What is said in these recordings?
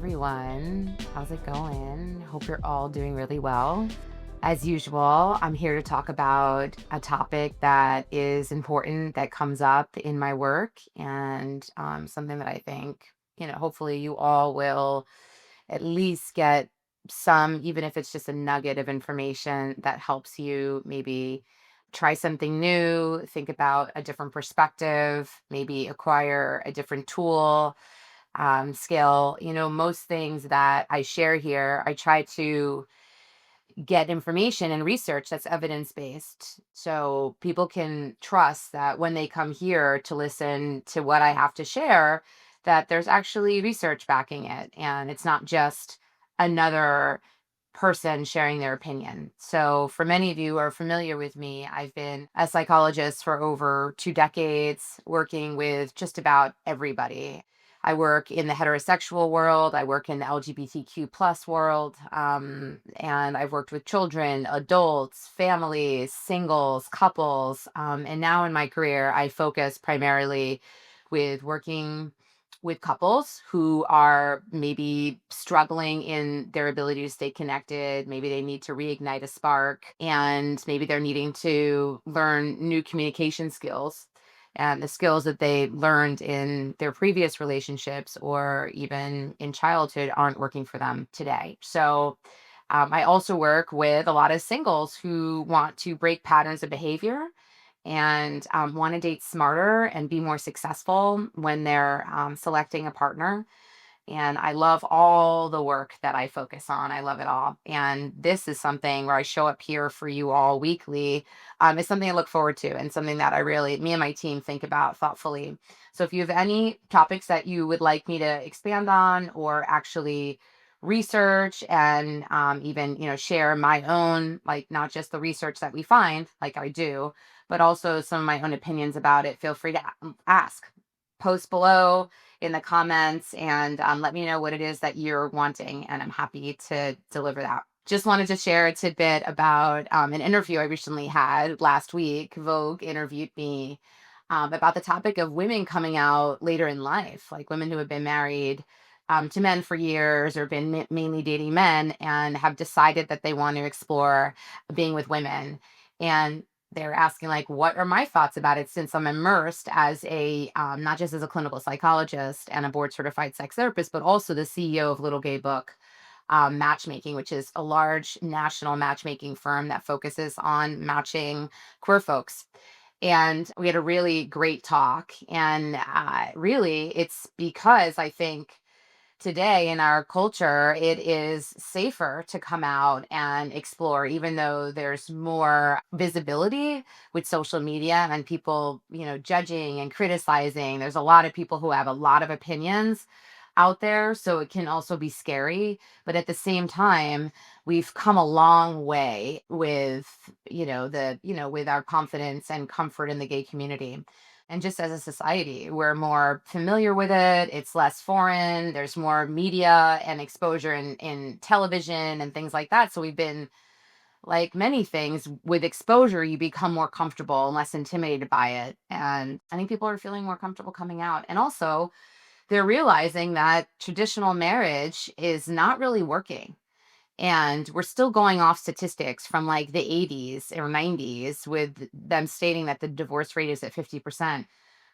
everyone. How's it going? Hope you're all doing really well. As usual, I'm here to talk about a topic that is important that comes up in my work and something that I think, hopefully you all will at least get some, even if it's just a nugget of information that helps you maybe try something new, think about a different perspective, maybe acquire a different tool, skill. Most things that I share here, I try to get information and research that's evidence based. So people can trust that when they come here to listen to what I have to share, that there's actually research backing it. And it's not just another person sharing their opinion. So, for many of you who are familiar with me, I've been a psychologist for over 2 decades, working with just about everybody. I work in the heterosexual world, I work in the LGBTQ plus world, and I've worked with children, adults, families, singles, couples. And now in my career, I focus primarily with working with couples who are maybe struggling in their ability to stay connected. Maybe they need to reignite a spark, and maybe they're needing to learn new communication skills. And the skills that they learned in their previous relationships or even in childhood aren't working for them today. So, I also work with a lot of singles who want to break patterns of behavior and want to date smarter and be more successful when they're selecting a partner. And I love all the work that I focus on. I love it all. And this is something where I show up here for you all weekly. It's something I look forward to and something that me and my team think about thoughtfully. So if you have any topics that you would like me to expand on or actually research and even, share my own, like not just the research that we find, like I do, but also some of my own opinions about it, feel free to ask. Post below in the comments and let me know what it is that you're wanting, and I'm happy to deliver that. Just wanted to share a tidbit about an interview I recently had last week. Vogue interviewed me about the topic of women coming out later in life, like women who have been married to men for years or been mainly dating men and have decided that they want to explore being with women. And they're asking, like, what are my thoughts about it, since I'm immersed as a not just as a clinical psychologist and a board certified sex therapist, but also the CEO of Little Gay Book Matchmaking, which is a large national matchmaking firm that focuses on matching queer folks. And we had a really great talk. And really, it's because I think today in our culture, it is safer to come out and explore, even though there's more visibility with social media and people, judging and criticizing. There's a lot of people who have a lot of opinions out there. So it can also be scary. But at the same time, we've come a long way with, with our confidence and comfort in the gay community. And just as a society, we're more familiar with it. It's less foreign. There's more media and exposure in television and things like that. So we've been, like many things, with exposure, you become more comfortable and less intimidated by it. And I think people are feeling more comfortable coming out. And also, they're realizing that traditional marriage is not really working. And we're still going off statistics from like the 80s or 90s with them stating that the divorce rate is at 50%.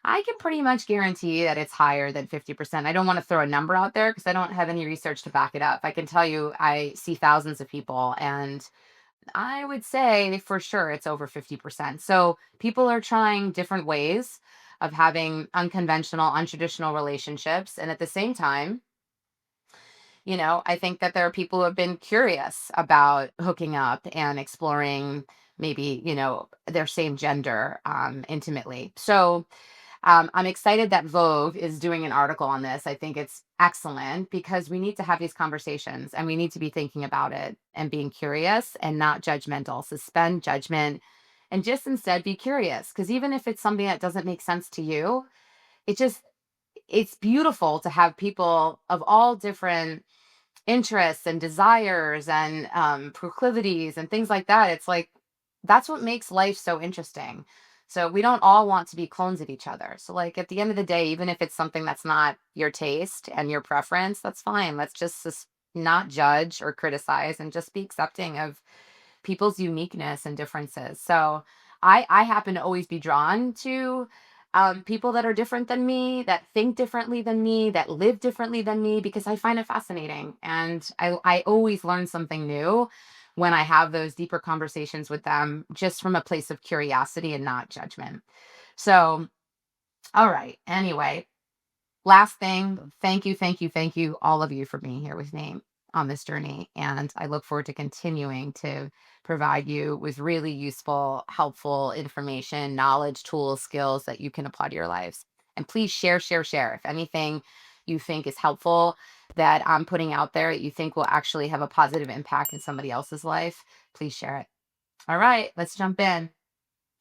I can pretty much guarantee that it's higher than 50%. I don't want to throw a number out there because I don't have any research to back it up. I can tell you I see thousands of people, and I would say for sure it's over 50%. So people are trying different ways of having unconventional, untraditional relationships. And at the same time, I think that there are people who have been curious about hooking up and exploring maybe, their same gender intimately. So I'm excited that Vogue is doing an article on this. I think it's excellent because we need to have these conversations and we need to be thinking about it and being curious and not judgmental. Suspend judgment and just instead be curious. Because even if it's something that doesn't make sense to you, it just, it's beautiful to have people of all different interests and desires and proclivities and things like that. It's like that's what makes life so interesting. So we don't all want to be clones of each other. So, like, at the end of the day, even if it's something that's not your taste and your preference, that's fine. Let's just not judge or criticize and just be accepting of people's uniqueness and differences. So I happen to always be drawn to people that are different than me, that think differently than me, that live differently than me, because I find it fascinating. And I always learn something new when I have those deeper conversations with them, just from a place of curiosity and not judgment. So, all right. Anyway, last thing, thank you, all of you, for being here with me on this journey. And I look forward to continuing to provide you with really useful, helpful information, knowledge, tools, skills that you can apply to your lives. And please share, share, share. If anything you think is helpful that I'm putting out there that you think will actually have a positive impact in somebody else's life, please share it. All right, let's jump in.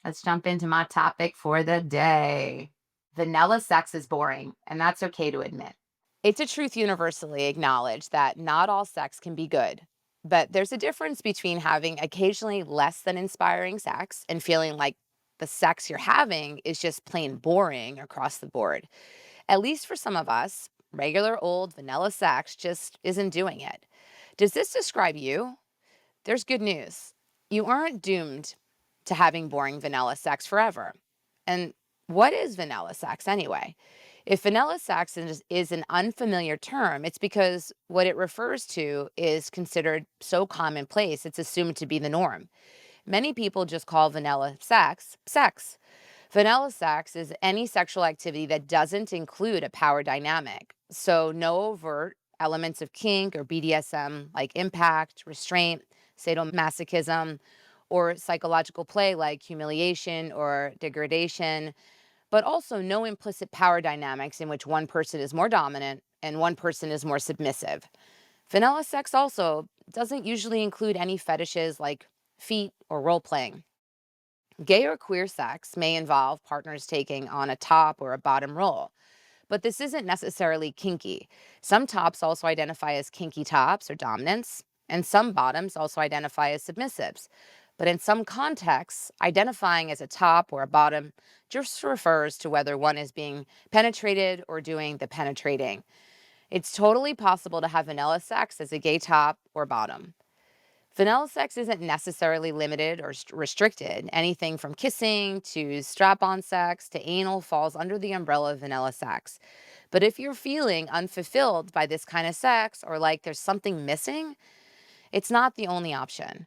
Let's jump into my topic for the day. Vanilla sex is boring, and that's okay to admit. It's a truth universally acknowledged that not all sex can be good. But there's a difference between having occasionally less than inspiring sex and feeling like the sex you're having is just plain boring across the board. At least for some of us, regular old vanilla sex just isn't doing it. Does this describe you? There's good news. You aren't doomed to having boring vanilla sex forever. And what is vanilla sex anyway? If vanilla sex is an unfamiliar term, it's because what it refers to is considered so commonplace, it's assumed to be the norm. Many people just call vanilla sex sex. Vanilla sex is any sexual activity that doesn't include a power dynamic. So, no overt elements of kink or BDSM like impact, restraint, sadomasochism, or psychological play like humiliation or degradation, but also no implicit power dynamics in which one person is more dominant and one person is more submissive. Vanilla sex also doesn't usually include any fetishes like feet or role playing. Gay or queer sex may involve partners taking on a top or a bottom role, but this isn't necessarily kinky. Some tops also identify as kinky tops or dominants, and some bottoms also identify as submissives. But in some contexts, identifying as a top or a bottom just refers to whether one is being penetrated or doing the penetrating. It's totally possible to have vanilla sex as a gay top or bottom. Vanilla sex isn't necessarily limited or restricted. Anything from kissing to strap on sex to anal falls under the umbrella of vanilla sex. But if you're feeling unfulfilled by this kind of sex or like there's something missing, it's not the only option.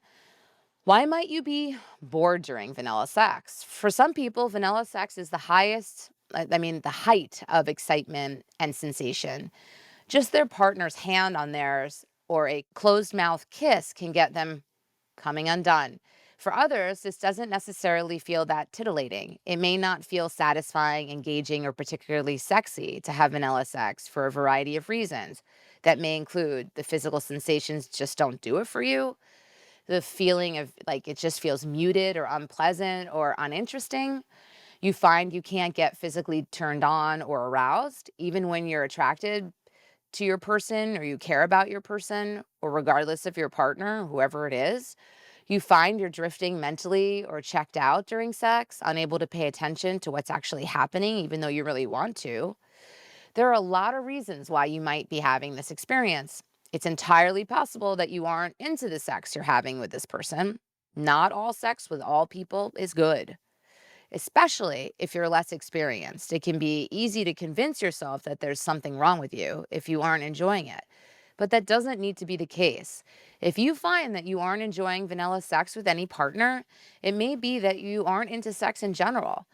Why might you be bored during vanilla sex? For some people, vanilla sex is the the height of excitement and sensation. Just their partner's hand on theirs or a closed mouth kiss can get them coming undone. For others, this doesn't necessarily feel that titillating. It may not feel satisfying, engaging, or particularly sexy to have vanilla sex for a variety of reasons. That may include the physical sensations just don't do it for you, the feeling of like it just feels muted or unpleasant or uninteresting. You find you can't get physically turned on or aroused, even when you're attracted to your person or you care about your person, or regardless of your partner, whoever it is. You find you're drifting mentally or checked out during sex, unable to pay attention to what's actually happening, even though you really want to. There are a lot of reasons why you might be having this experience. It's entirely possible that you aren't into the sex you're having with this person. Not all sex with all people is good, especially if you're less experienced. It can be easy to convince yourself that there's something wrong with you if you aren't enjoying it. But that doesn't need to be the case. If you find that you aren't enjoying vanilla sex with any partner, it may be that you aren't into sex in general.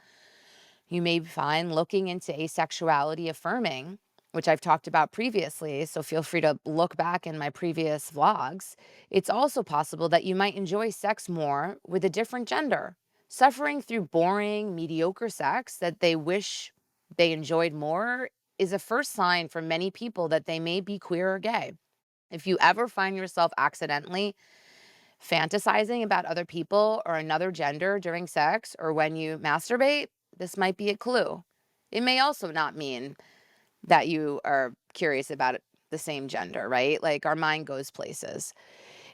You may find looking into asexuality affirming, which I've talked about previously, so feel free to look back in my previous vlogs. It's also possible that you might enjoy sex more with a different gender. Suffering through boring, mediocre sex that they wish they enjoyed more is a first sign for many people that they may be queer or gay. If you ever find yourself accidentally fantasizing about other people or another gender during sex or when you masturbate, this might be a clue. It may also not mean that you are curious about the same gender, right? Like our mind goes places.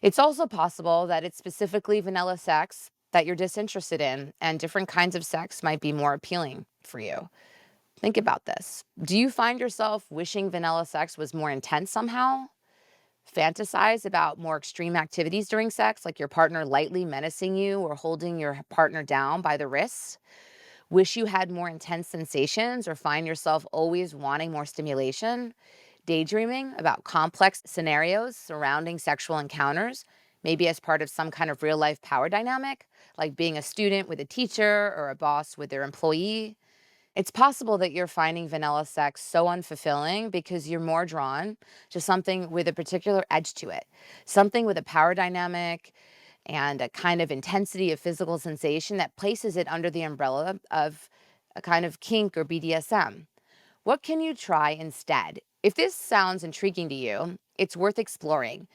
It's also possible that it's specifically vanilla sex that you're disinterested in, and different kinds of sex might be more appealing for you. Think about this. Do you find yourself wishing vanilla sex was more intense somehow? Fantasize about more extreme activities during sex, like your partner lightly menacing you or holding your partner down by the wrists? Wish you had more intense sensations or find yourself always wanting more stimulation? Daydreaming about complex scenarios surrounding sexual encounters, maybe as part of some kind of real life power dynamic, like being a student with a teacher or a boss with their employee? It's possible that you're finding vanilla sex so unfulfilling because you're more drawn to something with a particular edge to it, something with a power dynamic and a kind of intensity of physical sensation that places it under the umbrella of a kind of kink or BDSM. What can you try instead? If this sounds intriguing to you, it's worth exploring.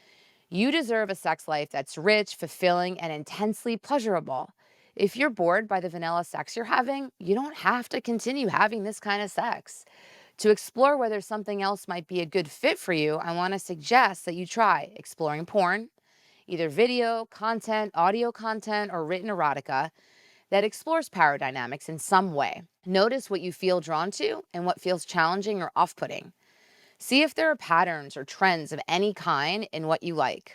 You deserve a sex life that's rich, fulfilling, and intensely pleasurable. If you're bored by the vanilla sex you're having, you don't have to continue having this kind of sex. To explore whether something else might be a good fit for you, I want to suggest that you try exploring porn, either video, content, audio content, or written erotica that explores power dynamics in some way. Notice what you feel drawn to and what feels challenging or off putting. See if there are patterns or trends of any kind in what you like.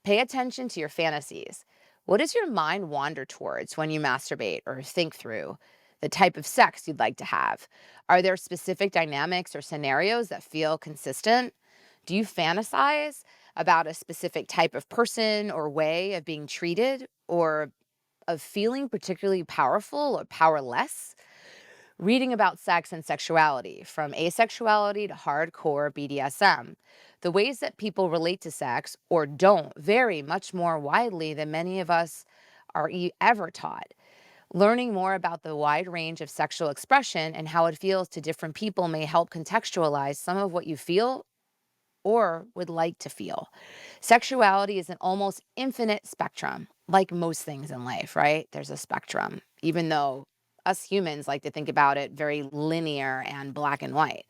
Pay attention to your fantasies. What does your mind wander towards when you masturbate or think through the type of sex you'd like to have? Are there specific dynamics or scenarios that feel consistent? Do you fantasize about a specific type of person or way of being treated or of feeling particularly powerful or powerless? Reading about sex and sexuality, from asexuality to hardcore BDSM. The ways that people relate to sex or don't vary much more widely than many of us are ever taught. Learning more about the wide range of sexual expression and how it feels to different people may help contextualize some of what you feel or would like to feel. Sexuality is an almost infinite spectrum, like most things in life, right? There's a spectrum, even though us humans like to think about it very linear and black and white.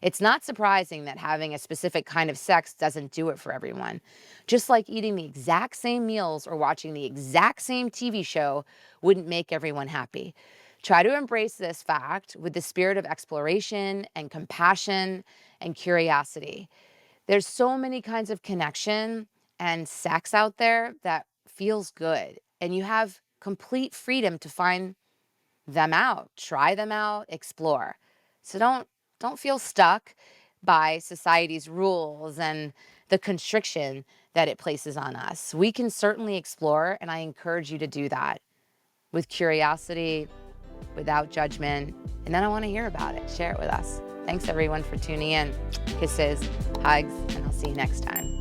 It's not surprising that having a specific kind of sex doesn't do it for everyone. Just like eating the exact same meals or watching the exact same TV show wouldn't make everyone happy. Try to embrace this fact with the spirit of exploration and compassion and curiosity. There's so many kinds of connection and sex out there that feels good, and you have complete freedom to find them out, try them out, explore. So don't feel stuck by society's rules and the constriction that it places on us. We can certainly explore, and I encourage you to do that with curiosity, without judgment. And then I want to hear about it. Share it with us. Thanks everyone for tuning in. Kisses, hugs, and I'll see you next time.